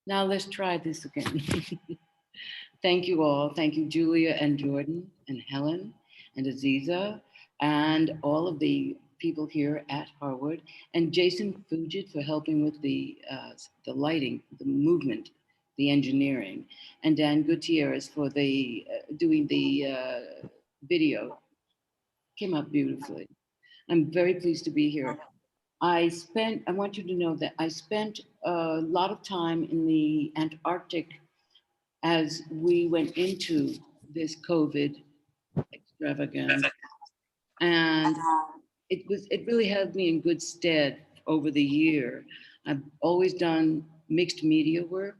Now let's try this again. Thank you all. Thank you, Julia and Jordan and Helen and Aziza and all of the people here at Harvard and Jason Fugit for helping with the lighting, the movement, the engineering, and Dan Gutierrez for the doing the video. Came out beautifully. I'm very pleased to be here. I want you to know that I spent a lot of time in the Antarctic as we went into this COVID extravaganza. And it really held me in good stead over the year. I've always done mixed media work.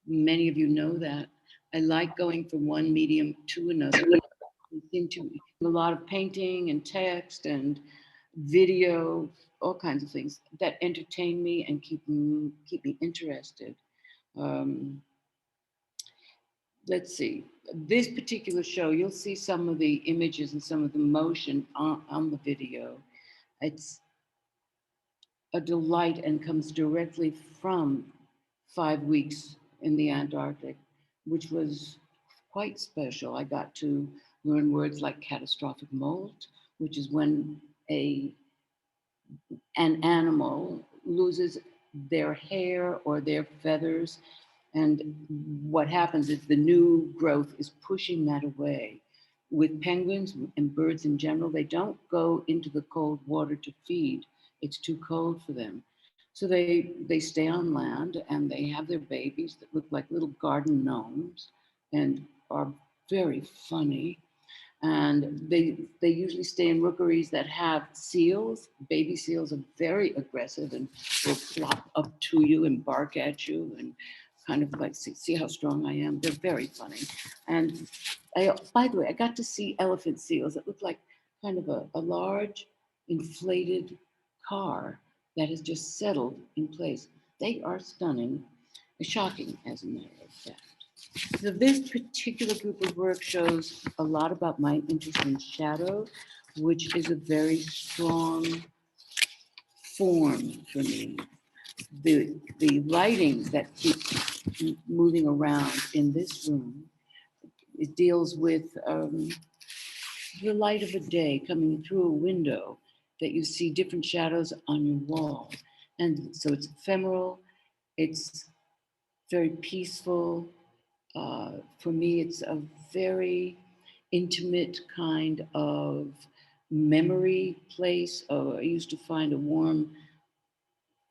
Many of you know that. I like going from one medium to another. I seem to do a lot of painting and text and video, all kinds of things that entertain me and keep me interested. Um, let's see. This particular show, you'll see some of the images and some of the motion on the video. It's a delight and comes directly from 5 weeks in the Antarctic, which was quite special. I got to learn words like catastrophic molt, which is when an animal loses their hair or their feathers. And what happens is the new growth is pushing that away. With penguins and birds in general, they don't go into the cold water to feed. It's too cold for them. So they stay on land and they have their babies that look like little garden gnomes and are very funny. And they usually stay in rookeries that have seals. Baby seals are very aggressive and will flop up to you and bark at you and kind of like see how strong I am. They're very funny. And by the way, I got to see elephant seals that look like kind of a large inflated car that has just settled in place. They are stunning, shocking as a matter of fact. So this particular group of work shows a lot about my interest in shadow, which is a very strong form for me. The lighting that keeps moving around in this room, it deals with the light of a day coming through a window that you see different shadows on your wall. And so it's ephemeral, it's very peaceful. For me, it's a very intimate kind of memory place. I used to find a warm,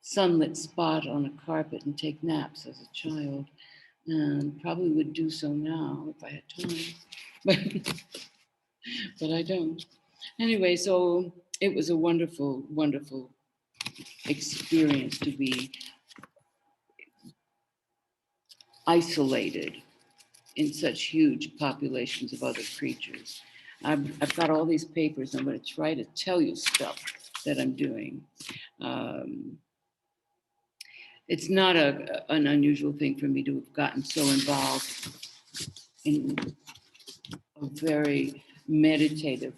sunlit spot on a carpet and take naps as a child, and probably would do so now if I had time, but I don't. Anyway, so it was a wonderful, wonderful experience to be isolated in such huge populations of other creatures. I've got all these papers. I'm going to try to tell you stuff that I'm doing. Um, it's not an unusual thing for me to have gotten so involved in a very meditative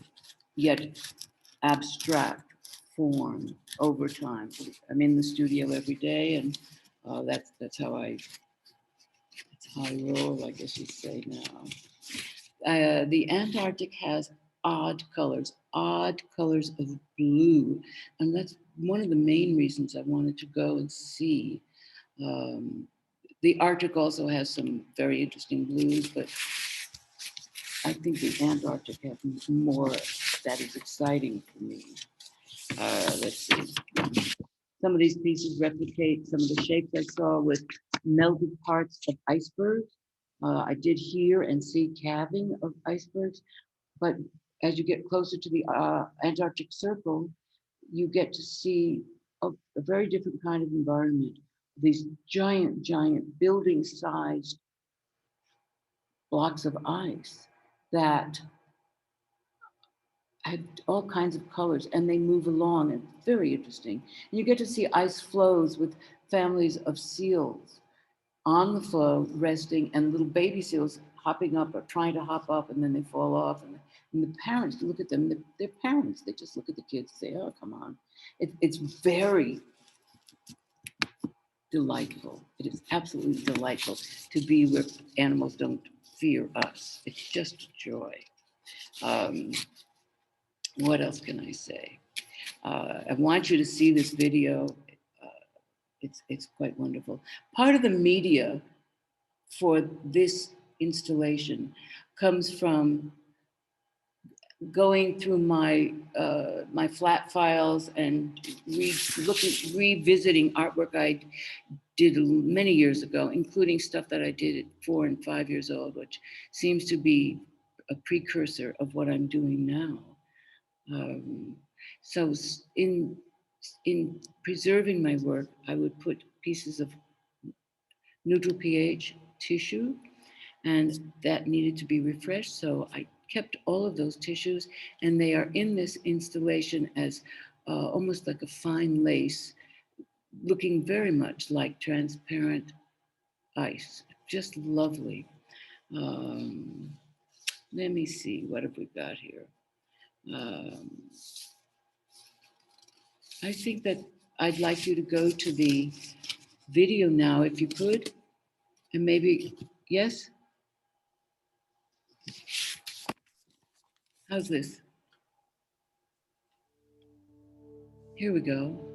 yet abstract form over time. I'm in the studio every day, and that's how I roll, I guess you'd say now. The Antarctic has odd colors of blue. And that's one of the main reasons I wanted to go and see. Um, the Arctic also has some very interesting blues, but I think the Antarctic has more that is exciting for me. Let's see. Some of these pieces replicate some of the shapes I saw with melted parts of icebergs. I did hear and see calving of icebergs, but as you get closer to the Antarctic Circle, you get to see a very different kind of environment. These giant building-sized blocks of ice that had all kinds of colors and they move along and very interesting. And you get to see ice floes with families of seals on the floe resting and little baby seals hopping up or trying to hop up and then they fall off. And the parents look at them, they're parents. They just look at the kids and say, oh, come on. It's very, delightful. It is absolutely delightful to be where animals don't fear us. It's just a joy. Um, what else can I say? I want you to see this video. It's quite wonderful. Part of the media for this installation comes from going through my flat files and revisiting artwork I did many years ago, including stuff that I did at 4 and 5 years old, which seems to be a precursor of what I'm doing now. So in preserving my work, I would put pieces of neutral pH tissue, and that needed to be refreshed. So I kept all of those tissues, and they are in this installation as almost like a fine lace, looking very much like transparent ice. Just lovely. Let me see, what have we got here? I think that I'd like you to go to the video now, if you could, and maybe, yes? How's this? Here we go.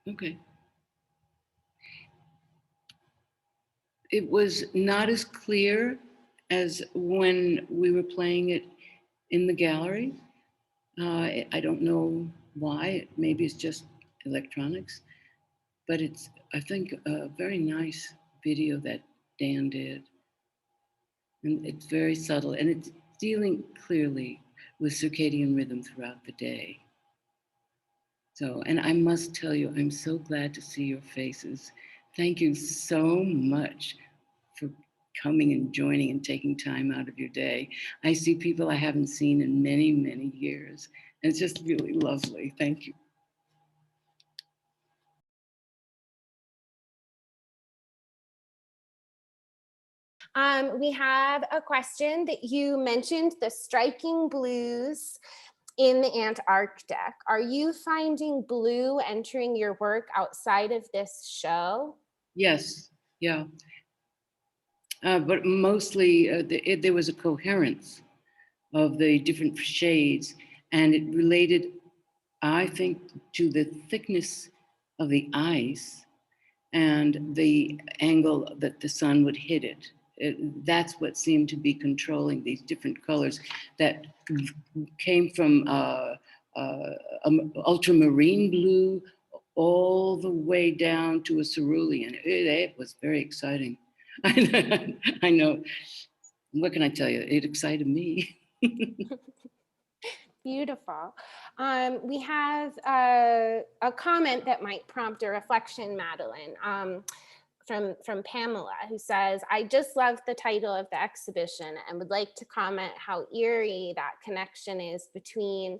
Okay. It was not as clear as when we were playing it in the gallery. I don't know why. Maybe it's just electronics, but it's, I think, a very nice video that Dan did. And it's very subtle, and it's dealing clearly with circadian rhythm throughout the day. So, and I must tell you, I'm so glad to see your faces. Thank you so much for coming and joining and taking time out of your day. I see people I haven't seen in many, many years. And it's just really lovely. Thank you. We have a question that you mentioned the striking blues in the Antarctic. Are you finding blue entering your work outside of this show? Yes, yeah. But mostly there was a coherence of the different shades, and it related, I think, to the thickness of the ice and the angle that the sun would hit it. That's what seemed to be controlling these different colors that came from ultramarine blue all the way down to a cerulean. It was very exciting. I know. What can I tell you? It excited me. Beautiful. We have a comment that might prompt a reflection, Madeline, from Pamela, who says, I just love the title of the exhibition and would like to comment how eerie that connection is between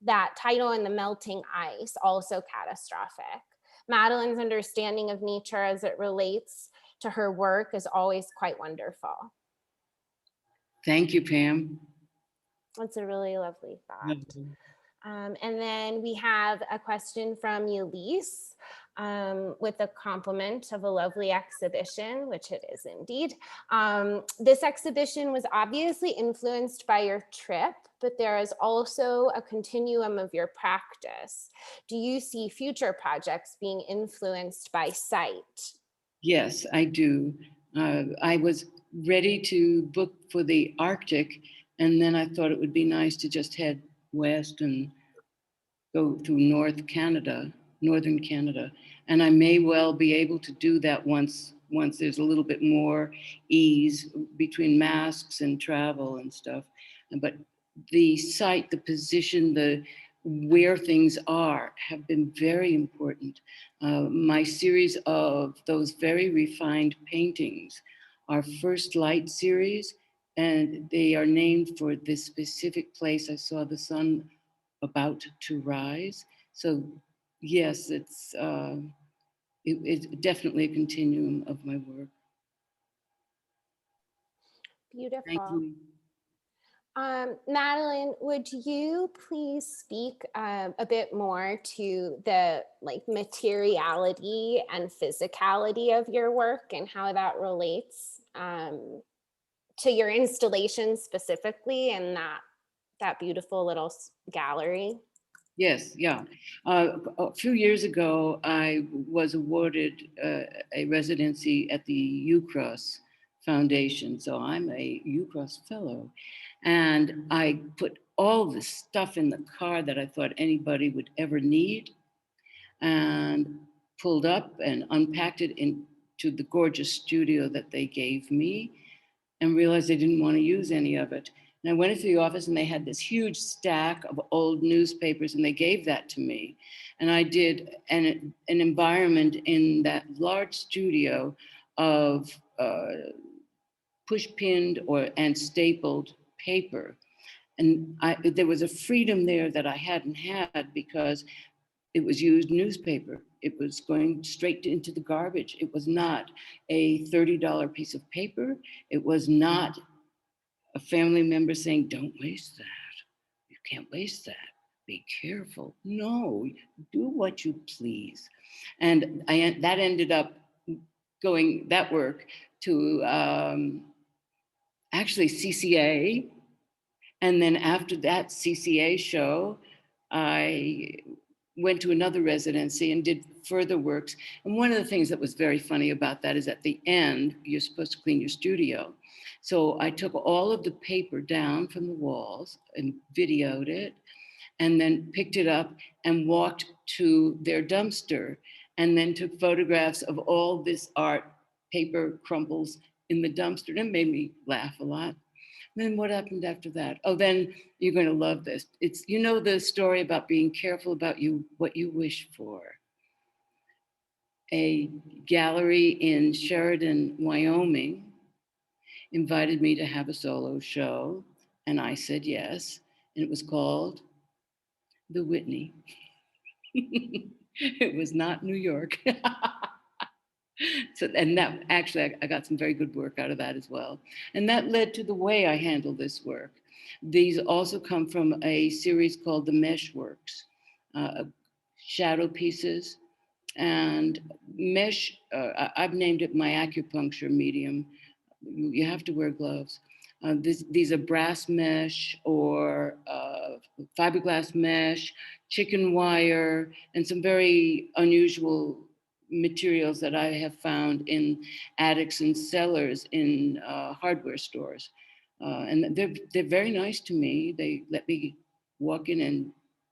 that title and the melting ice, also catastrophic. Madeline's understanding of nature as it relates to her work is always quite wonderful. Thank you, Pam. That's a really lovely thought. And then we have a question from Elise with a compliment of a lovely exhibition, which it is indeed. This exhibition was obviously influenced by your trip, but there is also a continuum of your practice. Do you see future projects being influenced by sight? Yes, I do. I was ready to book for the Arctic, and then I thought it would be nice to just head west and go through northern Canada. And I may well be able to do that once there's a little bit more ease between masks and travel and stuff. But the site, the position, the where things are have been very important. My series of those very refined paintings are First Light series, and they are named for this specific place I saw the sun about to rise. So yes, it's definitely a continuum of my work. Beautiful. Thank you. Madeline, would you please speak a bit more to the materiality and physicality of your work and how that relates to your installation specifically and that beautiful little gallery? Yes, yeah. A few years ago, I was awarded a residency at the UCross Foundation. So I'm a UCross fellow. And I put all the stuff in the car that I thought anybody would ever need and pulled up and unpacked it into the gorgeous studio that they gave me and realized I didn't want to use any of it. And I went into the office and they had this huge stack of old newspapers and they gave that to me. And I did an environment in that large studio of push pinned and stapled paper. And there was a freedom there that I hadn't had because it was used newspaper. It was going straight into the garbage. It was not a $30 piece of paper. It was not a family member saying, don't waste that. You can't waste that. Be careful. No, do what you please. And that ended up going, that work, to actually CCA. And then after that CCA show, I went to another residency and did further works. And one of the things that was very funny about that is at the end, you're supposed to clean your studio. So I took all of the paper down from the walls and videoed it, and then picked it up and walked to their dumpster and then took photographs of all this art paper crumples in the dumpster. And it made me laugh a lot. Then what happened after that? Oh, then you're going to love this. It's, you know, the story about being careful about what you wish for. A gallery in Sheridan, Wyoming, invited me to have a solo show, and I said yes. And it was called The Whitney. It was not New York. So, and that actually, I got some very good work out of that as well. And that led to the way I handle this work. These also come from a series called the Mesh Works, shadow pieces. And mesh, I've named it my acupuncture medium. You have to wear gloves. These are brass mesh or fiberglass mesh, chicken wire, and some very unusual materials that I have found in attics and cellars in hardware stores. And they're very nice to me. They let me walk in and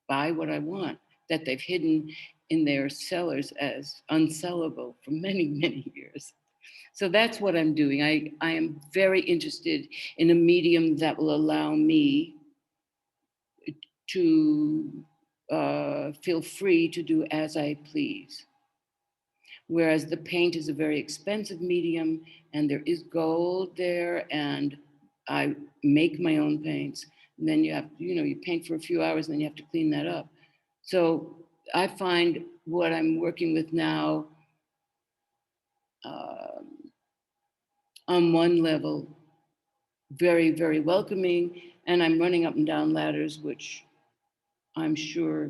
buy what I want that they've hidden in their cellars as unsellable for many, many years. So that's what I'm doing. I am very interested in a medium that will allow me to feel free to do as I please. Whereas the paint is a very expensive medium and there is gold there, and I make my own paints. And then you have, you paint for a few hours and then you have to clean that up. So I find what I'm working with now on one level very, very welcoming, and I'm running up and down ladders, which I'm sure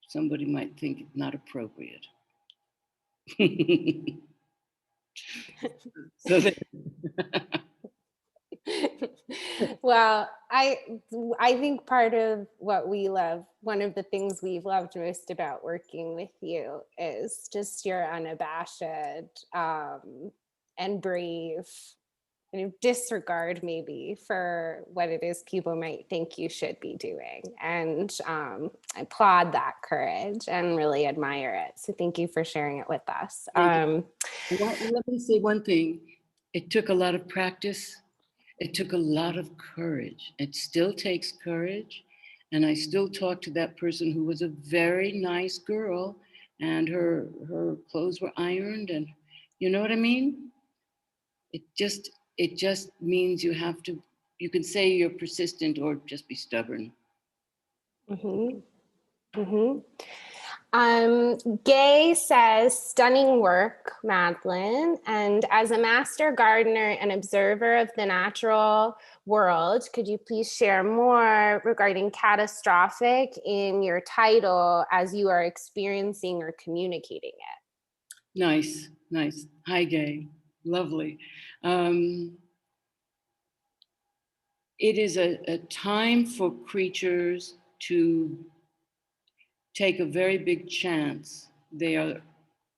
somebody might think not appropriate. So Well, I think part of what we love, one of the things we've loved most about working with you is just your unabashed and brave kind of disregard maybe for what it is people might think you should be doing. And I applaud that courage and really admire it. So thank you for sharing it with us. let me say one thing. It took a lot of practice. It took a lot of courage. It still takes courage. And I still talk to that person who was a very nice girl and her clothes were ironed, and you know what I mean? It just means you can say you're persistent or just be stubborn. Mm-hmm. Mm-hmm. Gay says, stunning work, Madelin. And as a master gardener and observer of the natural world, could you please share more regarding catastrophic in your title as you are experiencing or communicating it? Nice, nice. Hi, Gay. Lovely. It is a time for creatures to take a very big chance. They are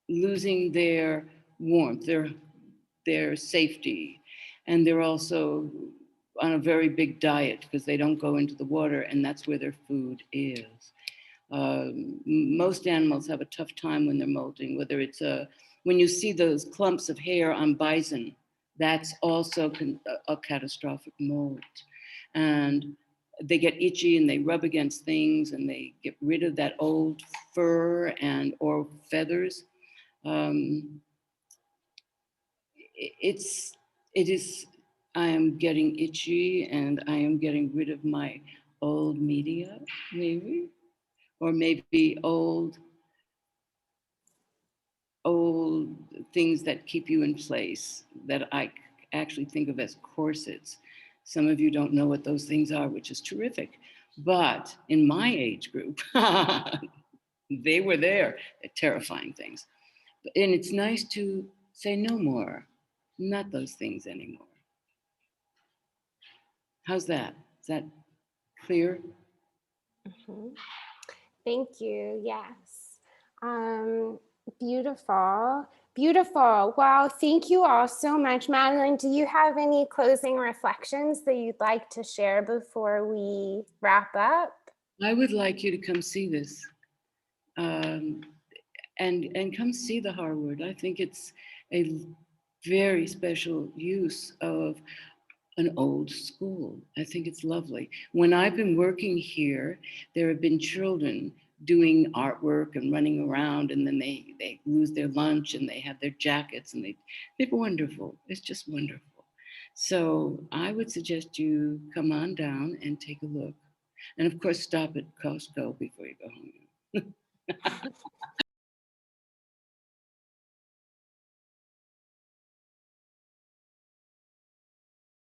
losing their warmth, their safety, and they're also on a very big diet because they don't go into the water, and that's where their food is. Most animals have a tough time when they're molting, whether it's when you see those clumps of hair on bison, that's also a catastrophic molt. And they get itchy and they rub against things and they get rid of that old fur or feathers. It is, I am getting itchy and I am getting rid of my old media, maybe, or maybe old things that keep you in place that I actually think of as corsets. Some of you don't know what those things are, which is terrific. But in my age group, they were there. They're terrifying things. And it's nice to say no more, not those things anymore. How's that? Is that clear? Mm-hmm. Thank you. Yes. Beautiful. Beautiful. Well, thank you all so much. Madelin, do you have any closing reflections that you'd like to share before we wrap up? I would like you to come see this and come see the Harwood. I think it's a very special use of an old school. I think it's lovely. When I've been working here, there have been children doing artwork and running around, and then they lose their lunch and they have their jackets, and they're wonderful. It's just wonderful. So I would suggest you come on down and take a look. And of course, stop at Costco before you go home.